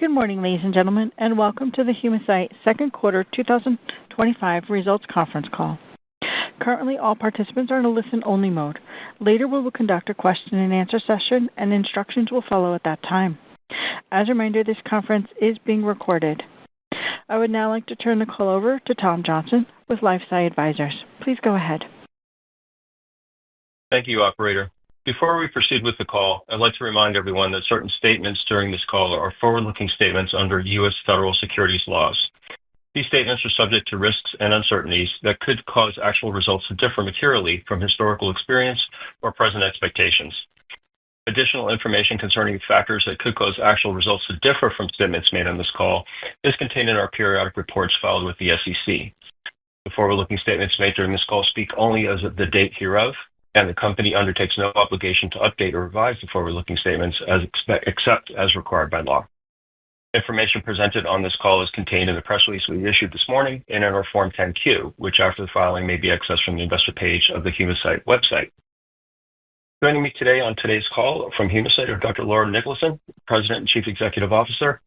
Good morning, ladies and gentlemen, and welcome to the Humacyte second quarter 2025 results conference call. Currently, all participants are in a listen-only mode. Later, we will conduct a question-and-answer session, and instructions will follow at that time. As a reminder, this conference is being recorded. I would now like to turn the call over to Tom Johnson with LifeSci Advisors. Please go ahead. Thank you, Operator. Before we proceed with the call, I'd like to remind everyone that certain statements during this call are forward-looking statements under U.S. federal securities laws. These statements are subject to risks and uncertainties that could cause actual results to differ materially from historical experience or present expectations. Additional information concerning factors that could cause actual results to differ from statements made on this call is contained in our periodic reports filed with the SEC. The forward-looking statements made during this call speak only as of the date hereof, and the company undertakes no obligation to update or revise the forward-looking statements except as required by law. Information presented on this call is contained in the press release we issued this morning and in our Form 10-Q, which after the filing may be accessed from the investor page of the Humacyte website. Joining me today on today's call from Humacyte are Dr. Laura Niklason, President and Chief Executive Officer,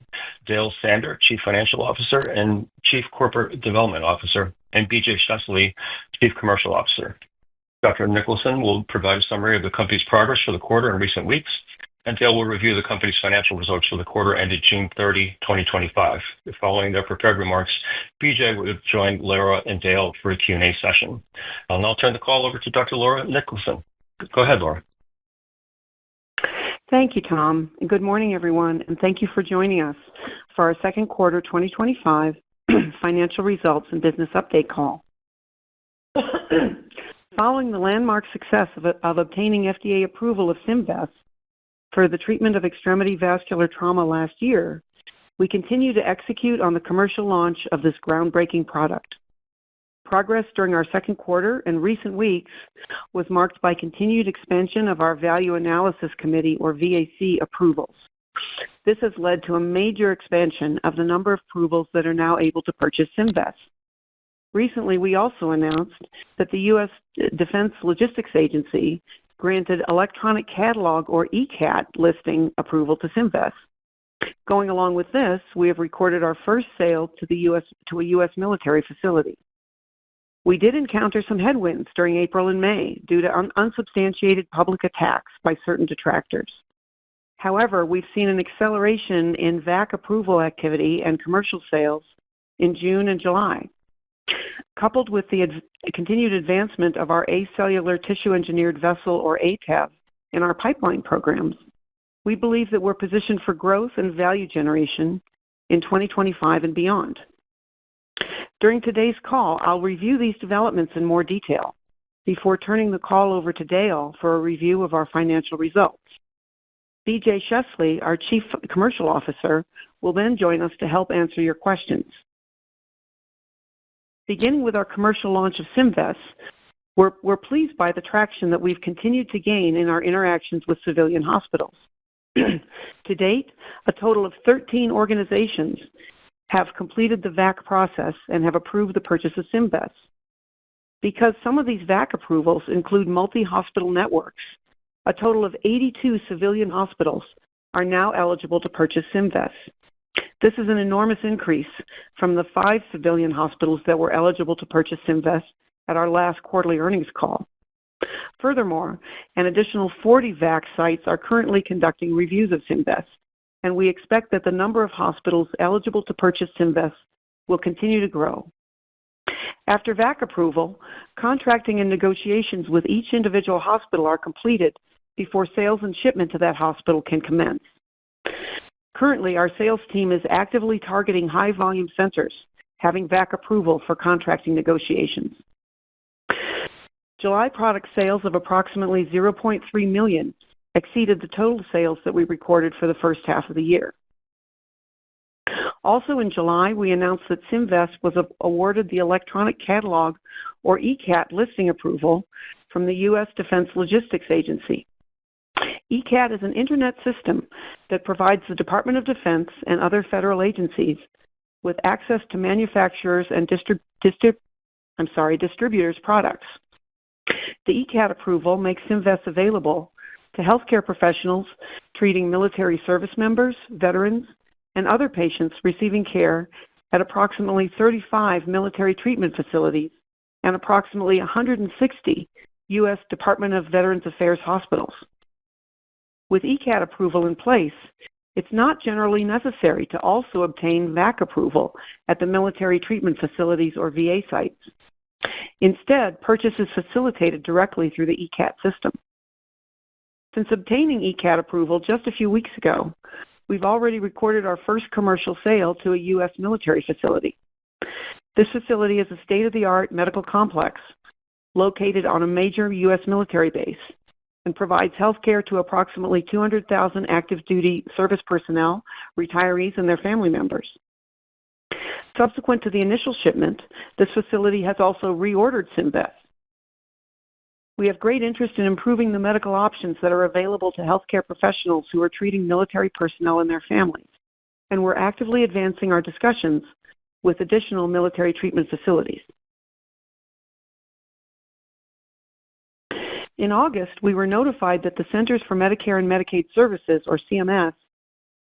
Dale Sander, Chief Financial Officer and Chief Corporate Development Officer, and BJ Scheessele, Chief Commercial Officer. Dr. Niklason will provide a summary of the company's progress for the quarter in recent weeks, and Dale will review the company's financial results for the quarter ended June 30, 2025. Following their prepared remarks, BJ will join Laura and Dale for a Q&A session. I'll now turn the call over to Dr. Laura Niklason. Go ahead, Laura. Thank you, Tom. And good morning, everyone, and thank you for joining us for our second quarter 2025 financial results and business update call. Following the landmark success of obtaining FDA approval of Symvess for the treatment of extremity vascular trauma last year, we continue to execute on the commercial launch of this groundbreaking product. Progress during our second quarter and recent weeks was marked by continued expansion of our Value Analysis Committee, or VAC, approvals. This has led to a major expansion of the number of approvals that are now able to purchase Symvess. Recently, we also announced that the U.S. Defense Logistics Agency granted Electronic Catalog, or ECAT, listing approval to Symvess. Going along with this, we have recorded our first sale to a U.S. military facility. We did encounter some headwinds during April and May due to unsubstantiated public attacks by certain detractors. However, we've seen an acceleration in VAC approval activity and commercial sales in June and July. Coupled with the continued advancement of our acellular tissue-engineered vessel, or ATEV, in our pipeline programs, we believe that we're positioned for growth and value generation in 2025 and beyond. During today's call, I'll review these developments in more detail before turning the call over to Dale for a review of our financial results. BJ Scheessele, our Chief Commercial Officer, will then join us to help answer your questions. Beginning with our commercial launch of Symvess, we're pleased by the traction that we've continued to gain in our interactions with civilian hospitals. To date, a total of 13 organizations have completed the VAC process and have approved the purchase of Symvess. Because some of these VAC approvals include multi-hospital networks, a total of 82 civilian hospitals are now eligible to purchase Symvess. This is an enormous increase from the 5 civilian hospitals that were eligible to purchase Symvess at our last quarterly earnings call. Furthermore, an additional 40 VAC sites are currently conducting reviews of Symvess, and we expect that the number of hospitals eligible to purchase Symvess will continue to grow. After VAC approval, contracting and negotiations with each individual hospital are completed before sales and shipment to that hospital can commence. Currently, our sales team is actively targeting high-volume centers, having VAC approval for contracting negotiations. July product sales of approximately $0.3 million exceeded the total sales that we recorded for the first half of the year. Also in July, we announced that Symvess was awarded the Electronic Catalog, or ECAT, listing approval from the U.S. Defense Logistics Agency. ECAT is an internet system that provides the Department of Defense and other federal agencies with access to manufacturers and distributors' products. The ECAT approval makes Symvess available to healthcare professionals treating military service members, veterans, and other patients receiving care at approximately 35 military treatment facilities and approximately 160 U.S. Department of Veterans Affairs hospitals. With ECAT approval in place, it's not generally necessary to also obtain VAC approval at the military treatment facilities or VA sites. Instead, purchase is facilitated directly through the ECAT system. Since obtaining ECAT approval just a few weeks ago, we've already recorded our first commercial sale to a U.S. military facility. This facility is a state-of-the-art medical complex located on a major U.S. military base and provides health care to approximately 200,000 active duty service personnel, retirees, and their family members. Subsequent to the initial shipment, this facility has also reordered SymVess. We have great interest in improving the medical options that are available to healthcare professionals who are treating military personnel and their families, and we're actively advancing our discussions with additional military treatment facilities. In August, we were notified that the Centers for Medicare and Medicaid Services, or CMS,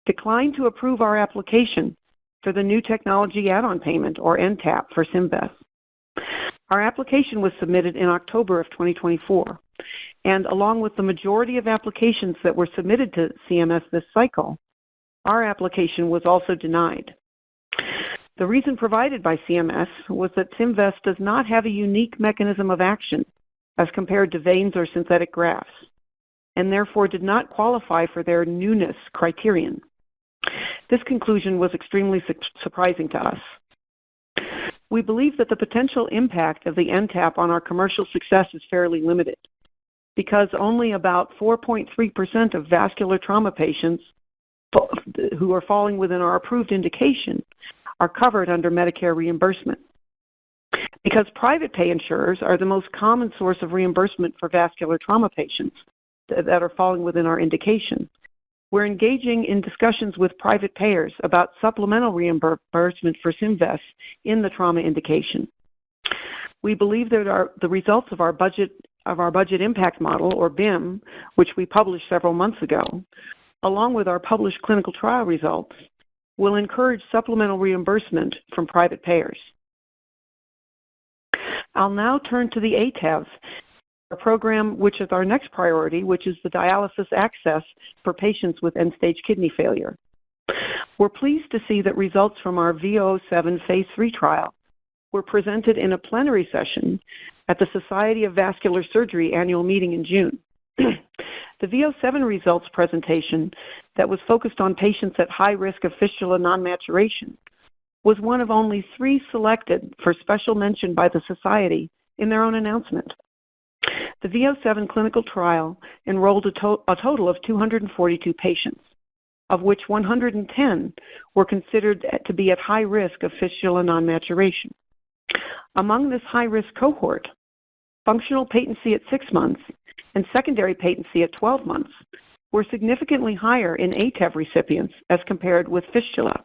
declined to approve our application for the New Technology Add-on Payment, or NTAP, for SymVess. Our application was submitted in October of 2024, and along with the majority of applications that were submitted to CMS this cycle, our application was also denied. The reason provided by CMS was that SymVess does not have a unique mechanism of action as compared to veins or synthetic grafts, and therefore did not qualify for their newness criterion. This conclusion was extremely surprising to us. We believe that the potential impact of the NTAP on our commercial success is fairly limited, because only about 4.3% of vascular trauma patients who are falling within our approved indication are covered under Medicare reimbursement. Because private pay insurers are the most common source of reimbursement for vascular trauma patients that are falling within our indication, we're engaging in discussions with private payers about supplemental reimbursement for SymVess in the trauma indication. We believe that the results of our budget impact model, or BIM, which we published several months ago, along with our published clinical trial results, will encourage supplemental reimbursement from private payers. I'll now turn to the ATAVs, a program which is our next priority, which is the dialysis access for patients with end-stage kidney failure. We're pleased to see that results from our V007 Phase 3 trial were presented in a plenary session at the Society of Vascular Surgery annual meeting in June. The V007 results presentation that was focused on patients at high risk of fistula non-maturation was one of only 3 selected for special mention by the Society in their own announcement. The V007 clinical trial enrolled a total of 242 patients, of which 110 were considered to be at high risk of fistula non-maturation. Among this high-risk cohort, functional patency at 6 months and secondary patency at 12 months were significantly higher in ATAV recipients as compared with fistula.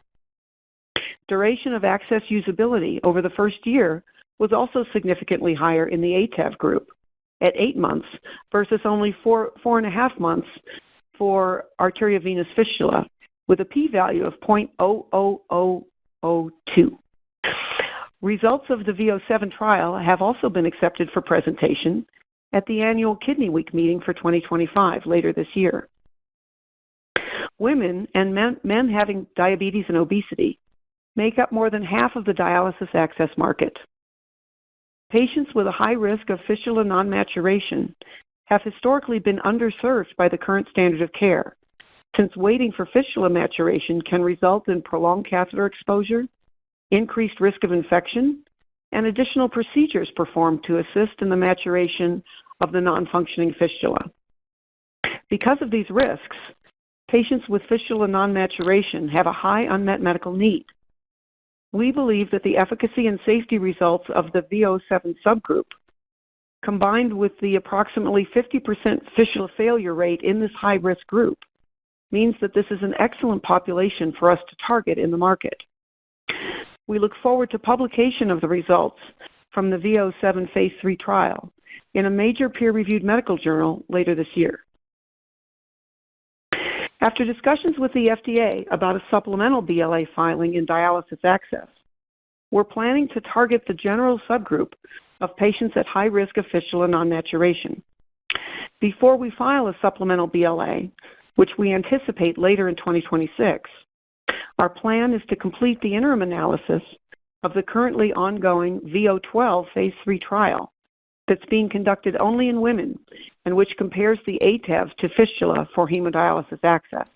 Duration of access usability over the first year was also significantly higher in the ATAV group, at 8 months versus only 4.5 months for arteriovenous fistula, with a p-value of 0.00002. Results of the V007 trial have also been accepted for presentation at the annual Kidney Week meeting for 2025 later this year. Women and men having diabetes and obesity make up more than half of the dialysis access market. Patients with a high risk of fistula non-maturation have historically been underserved by the current standard of care, since waiting for fistula maturation can result in prolonged catheter exposure, increased risk of infection, and additional procedures performed to assist in the maturation of the non-functioning fistula. Because of these risks, patients with fistula non-maturation have a high unmet medical need. We believe that the efficacy and safety results of the V007 subgroup, combined with the approximately 50% fistula failure rate in this high-risk group, means that this is an excellent population for us to target in the market. We look forward to publication of the results from the V007 Phase 3 trial in a major peer-reviewed medical journal later this year. After discussions with the FDA about a supplemental BLA filing in dialysis access, we're planning to target the general subgroup of patients at high risk of fistula non-maturation. Before we file a supplemental BLA, which we anticipate later in 2026, our plan is to complete the interim analysis of the currently ongoing VO12 Phase 3 trial that's being conducted only in women and which compares the ATEV to fistula for hemodialysis access.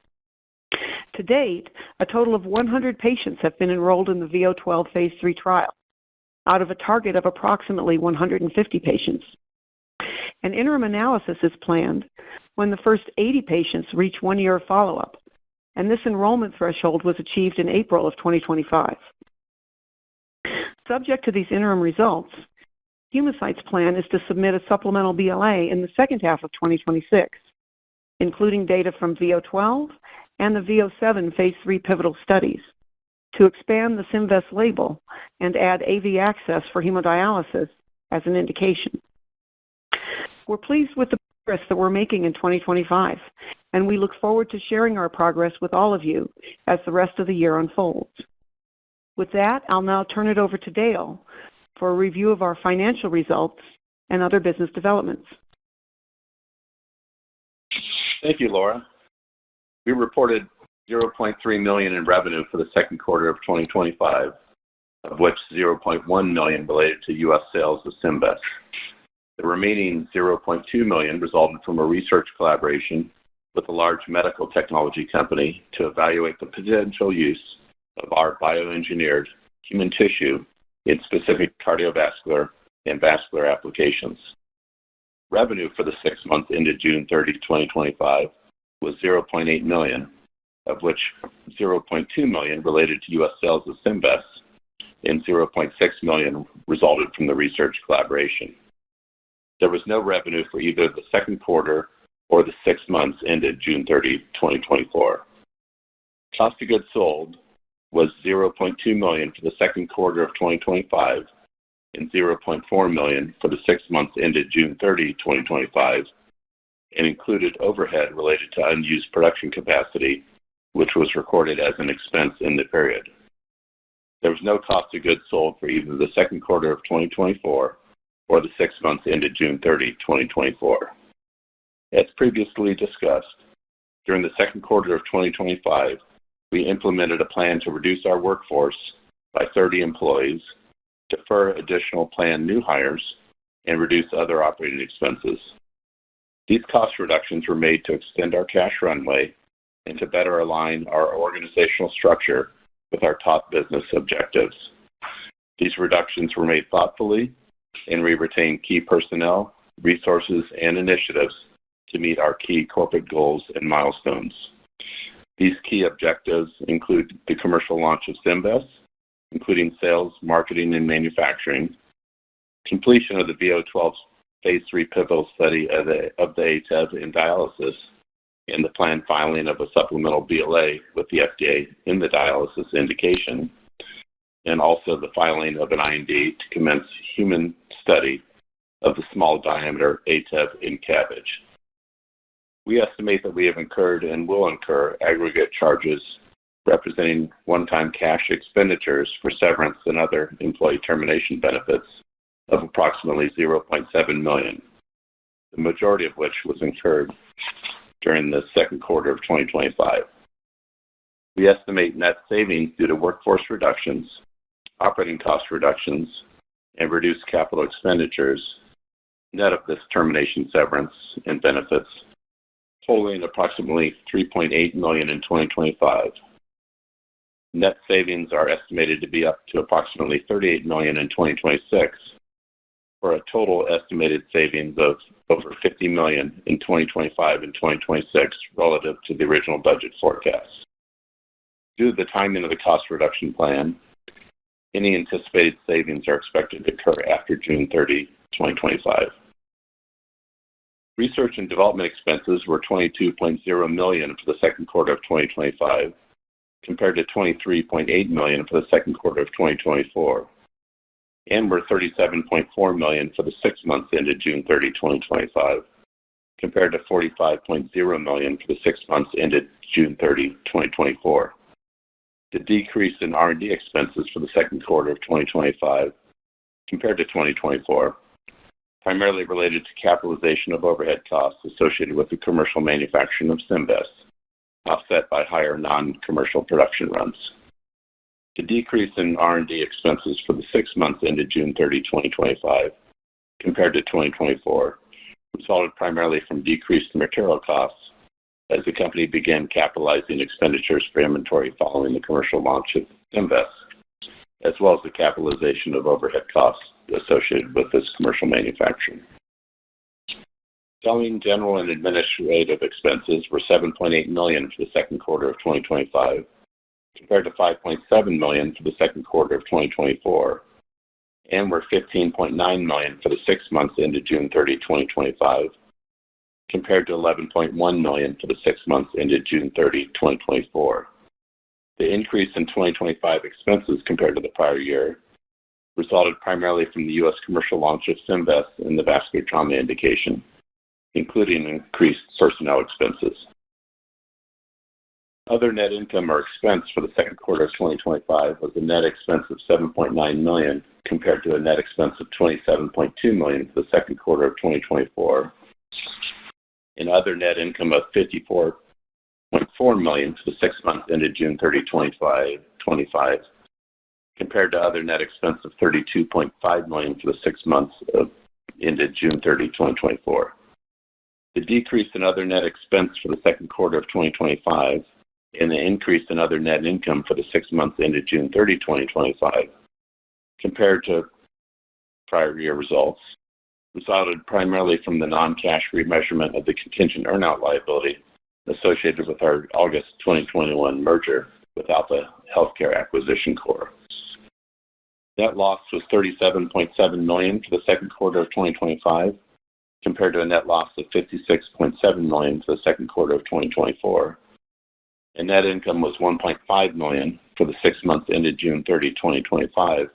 To date, a total of 100 patients have been enrolled in the VO12 Phase 3 trial, out of a target of approximately 150 patients. An interim analysis is planned when the first 80 patients reach 1 year of follow-up, and this enrollment threshold was achieved in April of 2025. Subject to these interim results, Humacyte's plan is to submit a supplemental BLA in the second half of 2026, including data from VO12 and the VO7 Phase 3 pivotal studies, to expand the SymVess label and add AV access for hemodialysis as an indication. We're pleased with the progress that we're making in 2025, and we look forward to sharing our progress with all of you as the rest of the year unfolds. With that, I'll now turn it over to Dale for a review of our financial results and other business developments. Thank you, Laura. We reported $0.3 million in revenue for the second quarter of 2025, of which $0.1 million related to U.S. sales of SymVess. The remaining $0.2 million resulted from a research collaboration with a large medical technology company to evaluate the potential use of our bioengineered human tissue in specific cardiovascular and vascular applications. Revenue for the 6 months ended June 30, 2025 was $0.8 million, of which $0.2 million related to U.S. sales of SymVess and $0.6 million resulted from the research collaboration. There was no revenue for either the second quarter or the 6 months ended June 30, 2024. Cost of goods sold was $0.2 million for the second quarter of 2025 and $0.4 million for the 6 months ended June 30, 2025, and included overhead related to unused production capacity, which was recorded as an expense in the period. There was no cost of goods sold for either the second quarter of 2024 or the 6 months ended June 30, 2024. As previously discussed, during the second quarter of 2025, we implemented a plan to reduce our workforce by 30 employees, defer additional planned new hires, and reduce other operating expenses. These cost reductions were made to extend our cash runway and to better align our organizational structure with our top business objectives. These reductions were made thoughtfully, and we retained key personnel, resources, and initiatives to meet our key corporate goals and milestones. These key objectives include the commercial launch of SymVess, including sales, marketing, and manufacturing, completion of the VO12 Phase 3 pivotal study of the ATEV in dialysis, and the planned filing of a supplemental BLA with the FDA in the dialysis indication, and also the filing of an IND to commence human study of the small diameter ATEV in CABG. We estimate that we have incurred and will incur aggregate charges representing one-time cash expenditures for severance and other employee termination benefits of approximately $0.7 million, the majority of which was incurred during the second quarter of 2025. We estimate net savings due to workforce reductions, operating cost reductions, and reduced capital expenditures, net of this termination severance and benefits, totaling approximately $3.8 million in 2025. Net savings are estimated to be up to approximately $38 million in 2026, for a total estimated savings of over $50 million in 2025 and 2026 relative to the original budget forecast. Due to the timing of the cost reduction plan, any anticipated savings are expected to occur after June 30, 2025. Research and development expenses were $22.0 million for the second quarter of 2025, compared to $23.8 million for the second quarter of 2024, and were $37.4 million for the 6 months ended June 30, 2025, compared to $45.0 million for the 6 months ended June 30, 2024. The decrease in R&D expenses for the second quarter of 2025 compared to 2024 primarily related to capitalization of overhead costs associated with the commercial manufacturing of Symvess, offset by higher non-commercial production runs. The decrease in R&D expenses for the 6 months ended June 30, 2025, compared to 2024, resulted primarily from decreased material costs as the company began capitalizing expenditures for inventory following the commercial launch of Symvess, as well as the capitalization of overhead costs associated with this commercial manufacturing. Selling, general, and administrative expenses were $7.8 million for the second quarter of 2025, compared to $5.7 million for the second quarter of 2024, and were $15.9 million for the 6 months ended June 30, 2025, compared to $11.1 million for the 6 months ended June 30, 2024. The increase in 2025 expenses compared to the prior year resulted primarily from the U.S. commercial launch of Symvess in the vascular trauma indication, including increased personnel expenses. Other net income or expense for the second quarter of 2025 was a net expense of $7.9 million compared to a net expense of $27.2 million for the second quarter of 2024, and other net income of $54.4 million for the 6 months ended June 30, 2025, compared to other net expense of $32.5 million for the 6 months ended June 30, 2024. The decrease in other net expense for the second quarter of 2025 and the increase in other net income for the 6 months ended June 30, 2025, compared to prior year results, resulted primarily from the non-cash remeasurement of the contingent earnout liability associated with our August 2021 merger with Alpha Healthcare Acquisition Corp. Net loss was $37.7 million for the second quarter of 2025, compared to a net loss of $56.7 million for the second quarter of 2024, and net income was $1.5 million for the 6 months ended June 30, 2025,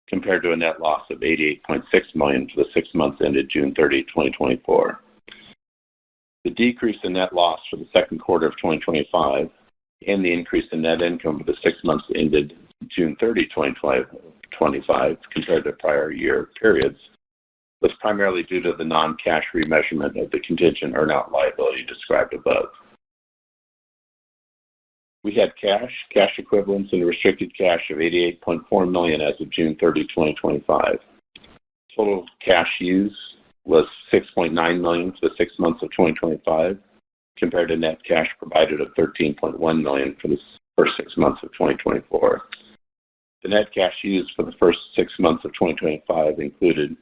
compared to a net loss of $88.6 million for the 6 months ended June 30, 2024. The decrease in net loss for the second quarter of 2025 and the increase in net income for the 6 months ended June 30, 2025, compared to prior year periods, was primarily due to the non-cash remeasurement of the contingent earnout liability described above. We had cash equivalents, and restricted cash of $88.4 million as of June 30, 2025. Total cash use was $6.9 million for the 6 months of 2025, compared to net cash provided of $13.1 million for the first 6 months of 2024. The net cash used for the first 6 months of 2025 included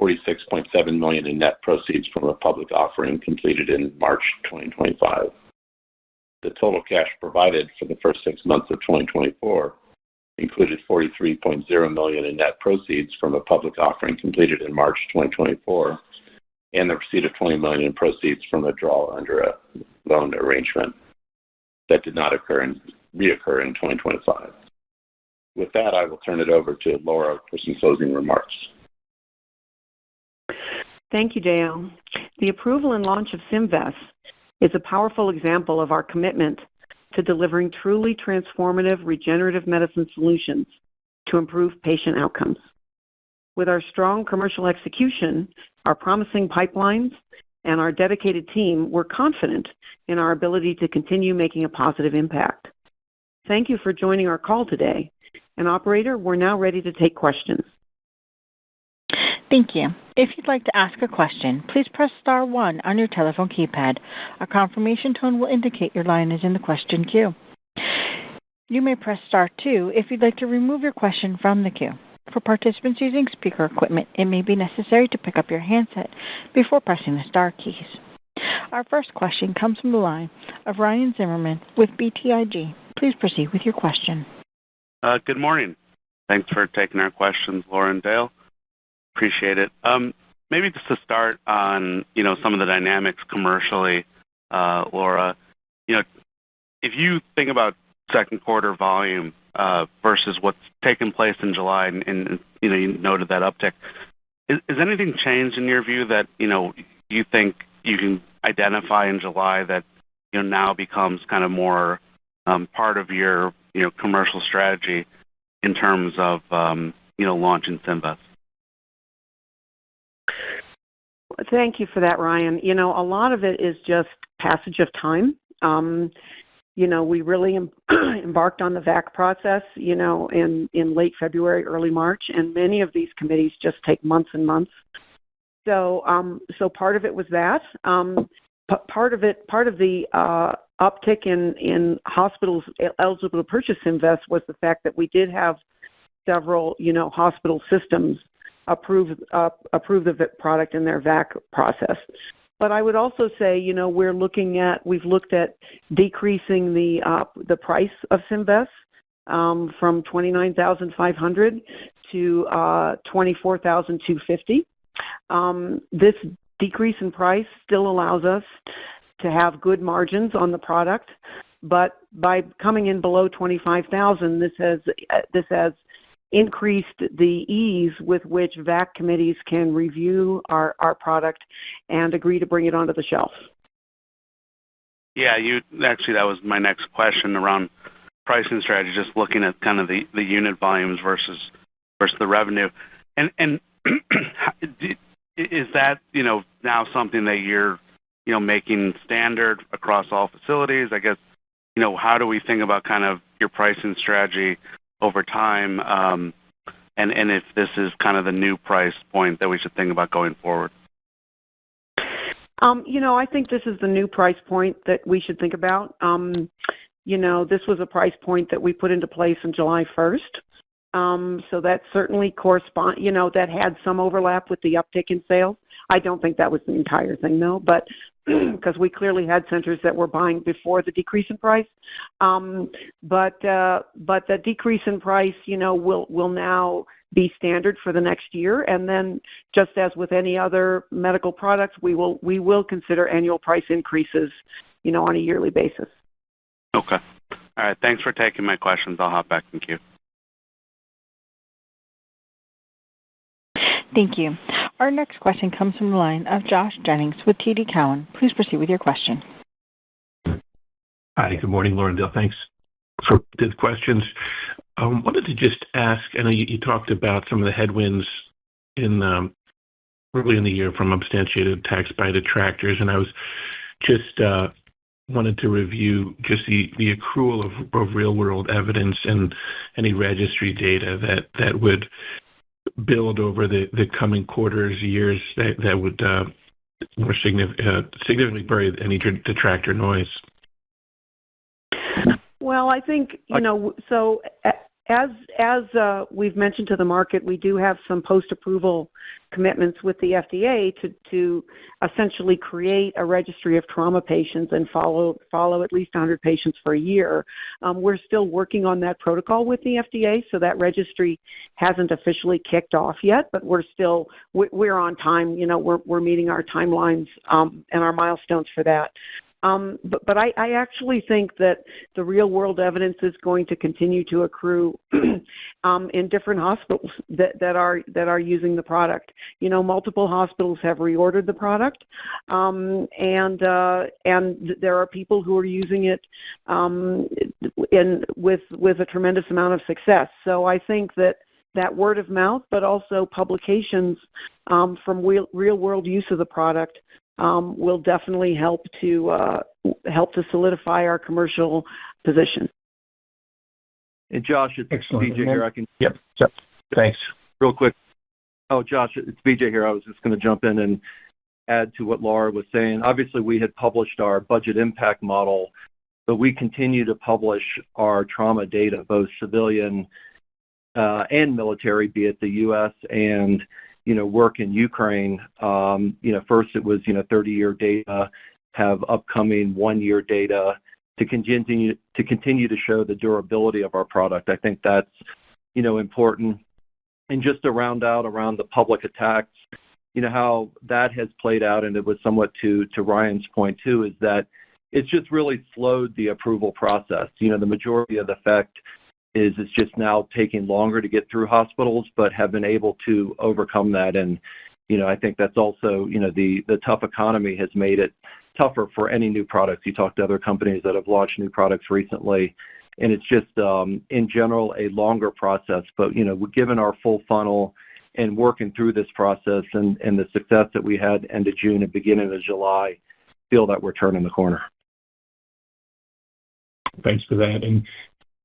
$46.7 million in net proceeds from a public offering completed in March 2025. The total cash provided for the first 6 months of 2024 included $43.0 million in net proceeds from a public offering completed in March 2024 and the receipt of $20 million in proceeds from a draw under a loan arrangement that did not reoccur in 2025. With that, I will turn it over to Laura for some closing remarks. Thank you, Dale. The approval and launch of Symvess is a powerful example of our commitment to delivering truly transformative regenerative medicine solutions to improve patient outcomes. With our strong commercial execution, our promising pipelines, and our dedicated team, we're confident in our ability to continue making a positive impact. Thank you for joining our call today. And operator, we're now ready to take questions. Thank you. If you'd like to ask a question, please press star 1 on your telephone keypad. A confirmation tone will indicate your line is in the question queue. You may press star 2 if you'd like to remove your question from the queue. For participants using speaker equipment, it may be necessary to pick up your handset before pressing the star keys. Our first question comes from the line of Ryan Zimmerman with BTIG. Please proceed with your question. Good morning. Thanks for taking our questions, Laura and Dale. Appreciate it. Maybe just to start on, some of the dynamics commercially, Laura, if you think about second quarter volume versus what's taken place in July, and you noted that uptick, is anything changed in your view that, you think you can identify in July that, now becomes kind of more part of your commercial strategy in terms of launching SymVess? Thank you for that, Ryan. A lot of it is just passage of time. We really embarked on the VAC process, in late February, early March, and many of these committees just take months and months. So part of it was that. Part of the uptick in hospitals eligible to purchase SymVess was the fact that we did have several, hospital systems approve the product in their VAC process. But I would also say, we've looked at decreasing the price of SymVess from $29,500 to $24,250. This decrease in price still allows us to have good margins on the product, but by coming in below $25,000, this has increased the ease with which VAC committees can review our product and agree to bring it onto the shelf. Yeah, that was my next question around pricing strategy, just looking at kind of the unit volumes versus the revenue. And is that, now something that you're, making standard across all facilities? I guess, how do we think about kind of your pricing strategy over time, and if this is kind of the new price point that we should think about going forward? I think this is the new price point that we should think about. This was a price point that we put into place on July 1st. So that certainly that had some overlap with the uptick in sales. I don't think that was the entire thing, though, but because we clearly had centers that were buying before the decrease in price. But the decrease in price, will now be standard for the next year. And then, just as with any other medical products, we will consider annual price increases, on a yearly basis. Okay. All right. Thanks for taking my questions. I'll hop back in queue. Thank you. Our next question comes from the line of Josh Jennings with TD Cowen. Please proceed with your question. Hi, good morning, Laura and Dale. Thanks for the questions. Wanted to just ask, I know you talked about some of the headwinds early in the year from substantiated attacks by detractors, and I was just wanted to review just the accrual of real-world evidence and any registry data that would build over the coming quarters, years, that would more significantly bury any detractor noise. Well, I think, so as we've mentioned to the market, we do have some post-approval commitments with the FDA to essentially create a registry of trauma patients and follow at least 100 patients for a year. We're still working on that protocol with the FDA, so that registry hasn't officially kicked off yet, but we're on time. We're meeting our timelines and our milestones for that. But I actually think that the real-world evidence is going to continue to accrue in different hospitals that are using the product. Multiple hospitals have reordered the product, and there are people who are using it with a tremendous amount of success. So I think that word of mouth, but also publications from real-world use of the product will definitely help to solidify our commercial position. And Josh, it's Excellent. BJ here. Yep. Thanks. Real quick. Oh, Josh, it's BJ here. I was just going to jump in and add to what Laura was saying. Obviously, we had published our budget impact model, but we continue to publish our trauma data, both civilian and military, be it the U.S. and work in Ukraine. First it was 30-year data, have upcoming 1-year data to continue to show the durability of our product. I think that's important. And just to round out around the public attacks, how that has played out, and it was somewhat to Ryan's point too, is that it's just really slowed the approval process. The majority of the effect is it's just now taking longer to get through hospitals, but have been able to overcome that. And, I think that's also, the tough economy has made it tougher for any new products. You talk to other companies that have launched new products recently, and it's just, in general, a longer process. But, given our full funnel and working through this process and the success that we had end of June and beginning of July, feel that we're turning the corner. Thanks for that.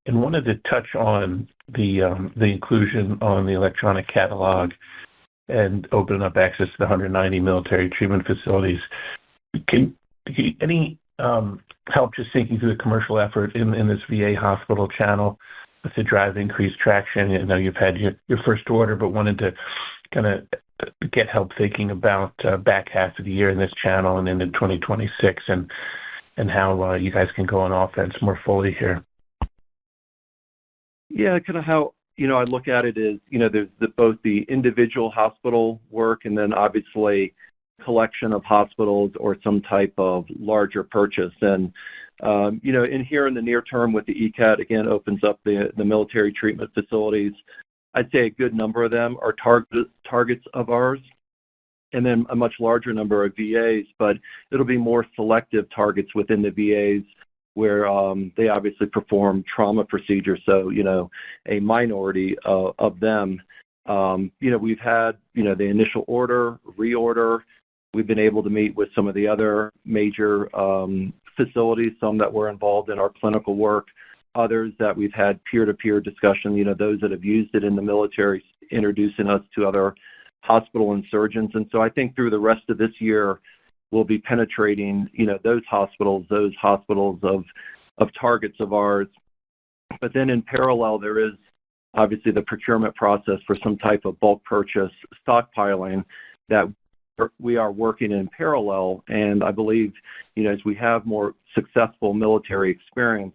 And wanted to touch on the inclusion on the electronic catalog and opening up access to the 190 military treatment facilities. Any help just thinking through the commercial effort in this VA hospital channel to drive increased traction? I know you've had your first order, but wanted to kind of get help thinking about back half of the year in this channel and into 2026 and how you guys can go on offense more fully here. Yeah, kind of how, I look at it is, there's both the individual hospital work and then obviously collection of hospitals or some type of larger purchase. And, in here in the near term with the ECAT, again, opens up the military treatment facilities. I'd say a good number of them are targets of ours, and then a much larger number of VAs, but it'll be more selective targets within the VAs where they obviously perform trauma procedures. So, a minority of them, we've had, the initial order, reorder. We've been able to meet with some of the other major facilities, some that were involved in our clinical work, others that we've had peer-to-peer discussion, those that have used it in the military, introducing us to other hospital and surgeons. And so I think through the rest of this year, we'll be penetrating, those hospitals of targets of ours. But then in parallel, there is obviously the procurement process for some type of bulk purchase stockpiling that we are working in parallel. And I believe, as we have more successful military experience,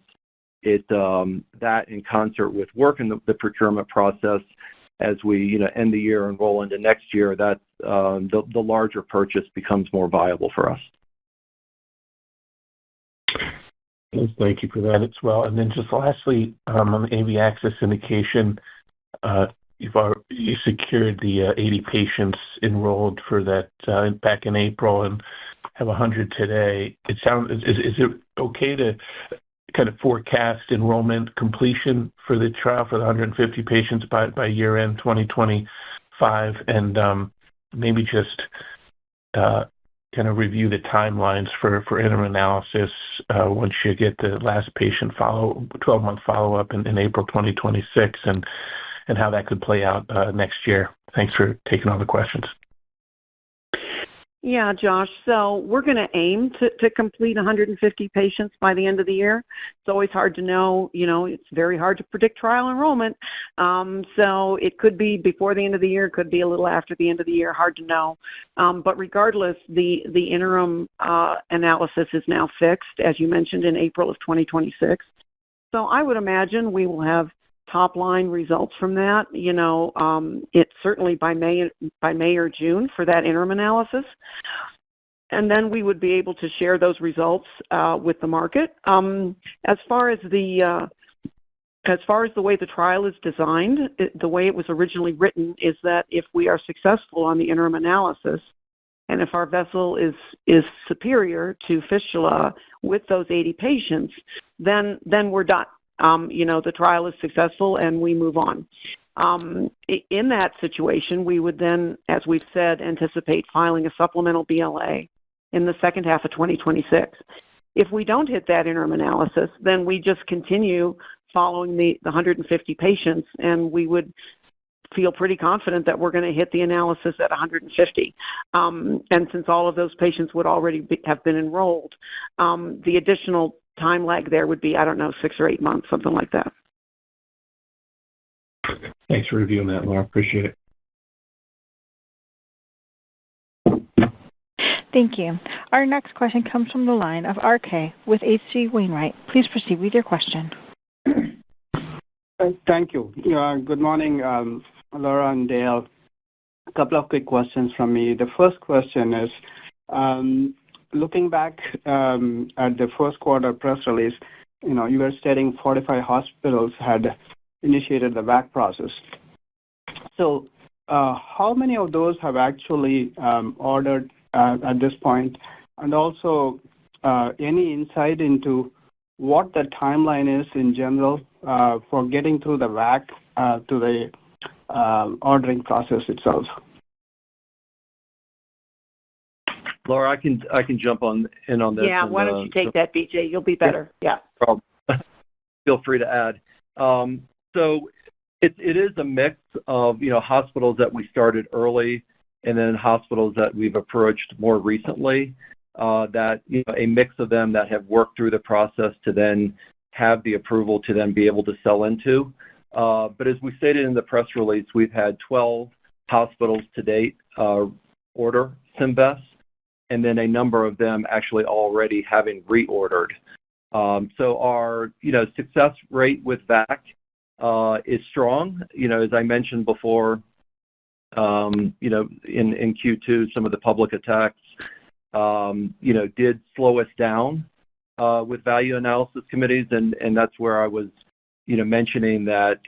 that in concert with working the procurement process as we, end the year and roll into next year, that the larger purchase becomes more viable for us. Thank you for that as well. And then just lastly, on the AV access indication, you secured the 80 patients enrolled for that back in April and have 100 today. Is it okay to kind of forecast enrollment completion for the trial for the 150 patients by year-end 2025? And maybe just kind of review the timelines for interim analysis once you get the last patient 12-month follow-up in April 2026 and how that could play out next year. Thanks for taking all the questions. Yeah, Josh. So we're going to aim to complete 150 patients by the end of the year. It's always hard to know. It's very hard to predict trial enrollment. So it could be before the end of the year, could be a little after the end of the year, hard to know. But regardless, the interim analysis is now fixed, as you mentioned, in April of 2026. So I would imagine we will have top-line results from that. It's certainly by May or June for that interim analysis, and then we would be able to share those results with the market. As far as the way the trial is designed, the way it was originally written is that if we are successful on the interim analysis, and if our vessel is superior to fistula with those 80 patients, then we're done. The trial is successful and we move on. In that situation, we would then, as we've said, anticipate filing a supplemental BLA in the second half of 2026. If we don't hit that interim analysis, then we just continue following the 150 patients, and we would feel pretty confident that we're going to hit the analysis at 150. And since all of those patients would already have been enrolled, the additional time lag there would be, 6 or 8 months, something like that. Thanks for reviewing that, Laura. Appreciate it. Thank you. Our next question comes from the line of RK with H.C. Wainwright. Please proceed with your question. Thank you. Good morning, Laura and Dale. A couple of quick questions from me. The first question is, looking back at the first quarter press release, you were stating 45 hospitals had initiated the VAC process. So how many of those have actually ordered at this point? And also, any insight into what the timeline is in general for getting through the VAC to the ordering process itself? Laura, I can jump in on this. Yeah, why don't you take that, BJ? You'll be better. Yeah. Feel free to add. So it is a mix of hospitals that we started early, and then hospitals that we've approached more recently. That a mix of them that have worked through the process to then have the approval to then be able to sell into. But as we stated in the press release, we've had 12 hospitals to date order Symvess, and then a number of them actually already having reordered. So our success rate with VAC is strong. As I mentioned before, in Q2, some of the public attacks did slow us down with value analysis committees, and that's where I was mentioning that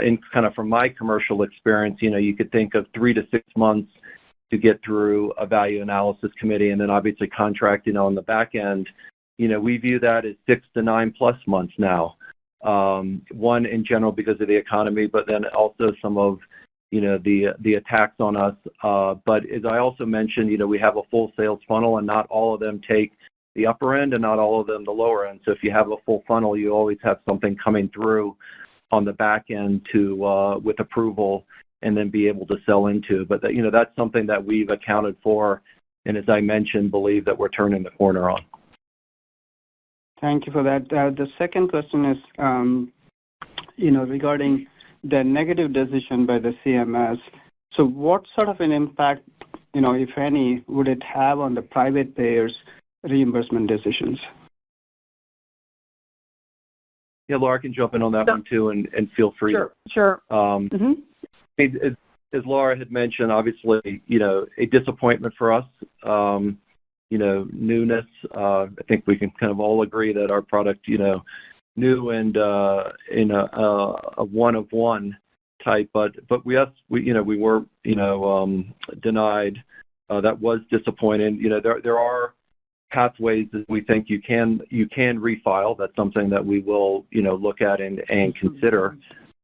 in kind of from my commercial experience, you could think of 3 to 6 months to get through a value analysis committee, and then obviously contracting on the back end. We view that as 6 to 9+ months now. One, in general, because of the economy, but then also some of the attacks on us. But as I also mentioned, we have a full sales funnel, and not all of them take the upper end and not all of them the lower end. So if you have a full funnel, you always have something coming through on the back end with approval and then be able to sell into. But that's something that we've accounted for, and as I mentioned, believe that we're turning the corner on. Thank you for that. The second question is, regarding the negative decision by the CMS. So what sort of an impact, if any, would it have on the private payers' reimbursement decisions? Yeah, Laura, I can jump in on that one too, and feel free. Sure. As Laura had mentioned, obviously, a disappointment for us. Newness. I think we can kind of all agree that our product, new and in a one of one type, but we were denied. That was disappointing. There are pathways that we think you can refile. That's something that we will look at and consider.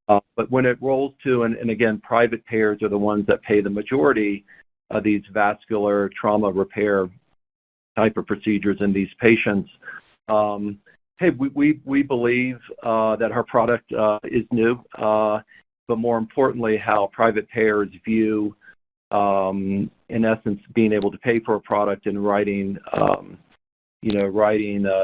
But when it rolls to, and again, private payers are the ones that pay the majority of these vascular trauma repair type of procedures in these patients. We believe that our product is new, but more importantly, how private payers view, in essence, being able to pay for a product and writing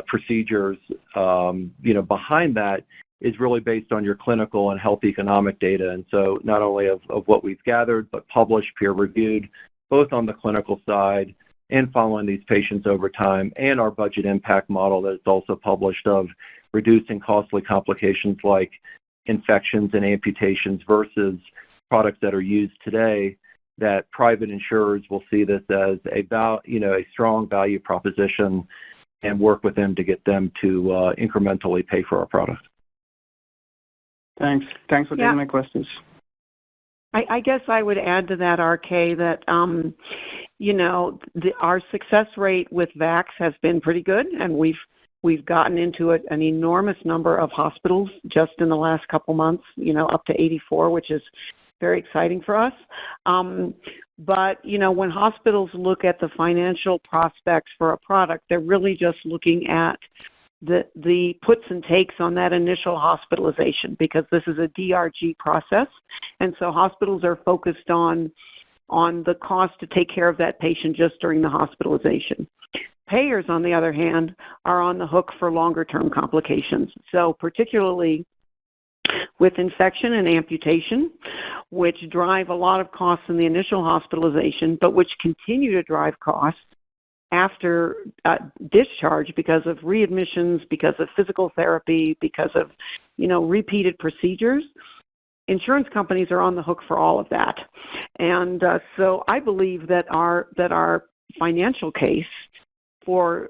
procedures, behind that is really based on your clinical and health economic data. And so not only of what we've gathered, but published, peer-reviewed, both on the clinical side and following these patients over time, and our budget impact model that is also published of reducing costly complications like infections and amputations versus products that are used today, that private insurers will see this as a strong value proposition and work with them to get them to incrementally pay for our product. Thanks for taking my questions. I guess I would add to that, RK, that our success rate with VAX has been pretty good, and we've gotten into an enormous number of hospitals just in the last couple months. Up to 84, which is very exciting for us. But when hospitals look at the financial prospects for a product, they're really just looking at the puts and takes on that initial hospitalization, because this is a DRG process, and so hospitals are focused on the cost to take care of that patient just during the hospitalization. Payers, on the other hand, are on the hook for longer-term complications. So particularly with infection and amputation, which drive a lot of costs in the initial hospitalization, but which continue to drive costs after discharge because of readmissions, because of physical therapy, because of, repeated procedures. Insurance companies are on the hook for all of that. And so I believe that our financial case for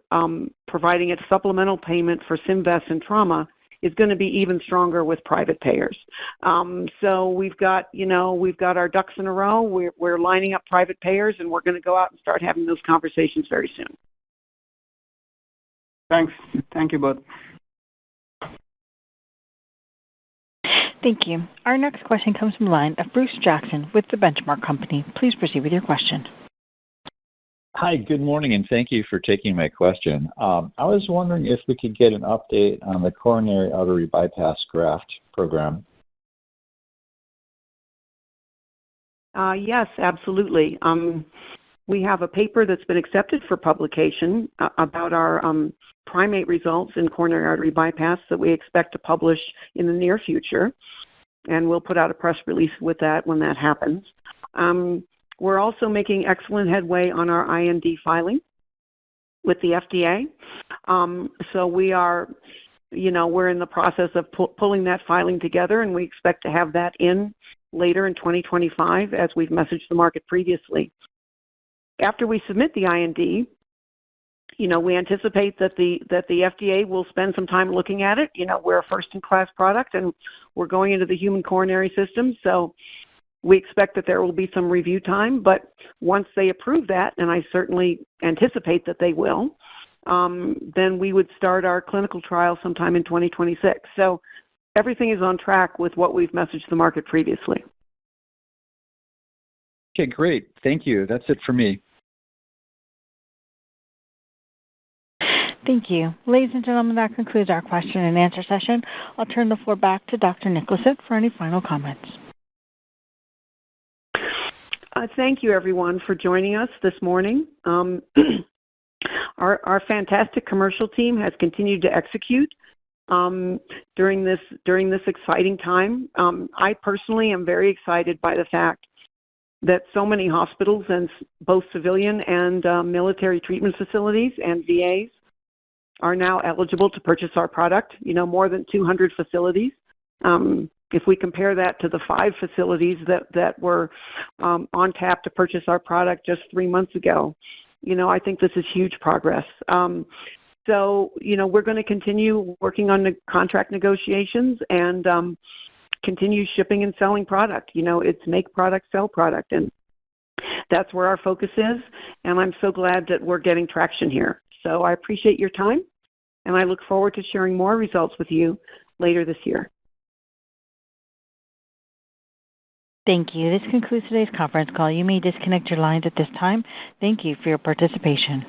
providing a supplemental payment for Symvess and trauma is going to be even stronger with private payers. So we've got our ducks in a row. We're lining up private payers, and we're going to go out and start having those conversations very soon. Thanks. Thank you both. Thank you. Our next question comes from the line of Bruce Jackson with The Benchmark Company. Please proceed with your question. Hi, good morning, and thank you for taking my question. I was wondering if we could get an update on the coronary artery bypass graft program. Yes, absolutely. We have a paper that's been accepted for publication about our primate results in coronary artery bypass that we expect to publish in the near future, and we'll put out a press release with that when that happens. We're also making excellent headway on our IND filing with the FDA. So we are, we're in the process of pulling that filing together, and we expect to have that in later in 2025, as we've messaged the market previously. After we submit the IND, we anticipate that the FDA will spend some time looking at it. We're a first-in-class product, and we're going into the human coronary system, so we expect that there will be some review time. But once they approve that, and I certainly anticipate that they will, then we would start our clinical trial sometime in 2026. So everything is on track with what we've messaged the market previously. Okay, great. Thank you. That's it for me. Thank you. Ladies and gentlemen, that concludes our question and answer session. I'll turn the floor back to Dr. Nicholson for any final comments. Thank you, everyone, for joining us this morning. Our fantastic commercial team has continued to execute during this exciting time. I personally am very excited by the fact that so many hospitals, and both civilian and military treatment facilities and VAs, are now eligible to purchase our product. More than 200 facilities. If we compare that to the 5 facilities that were on tap to purchase our product just 3 months ago, I think this is huge progress. So, we're going to continue working on the contract negotiations and continue shipping and selling product. It's make product, sell product, and that's where our focus is. And I'm so glad that we're getting traction here. So I appreciate your time, and I look forward to sharing more results with you later this year. Thank you. This concludes today's conference call. You may disconnect your lines at this time. Thank you for your participation.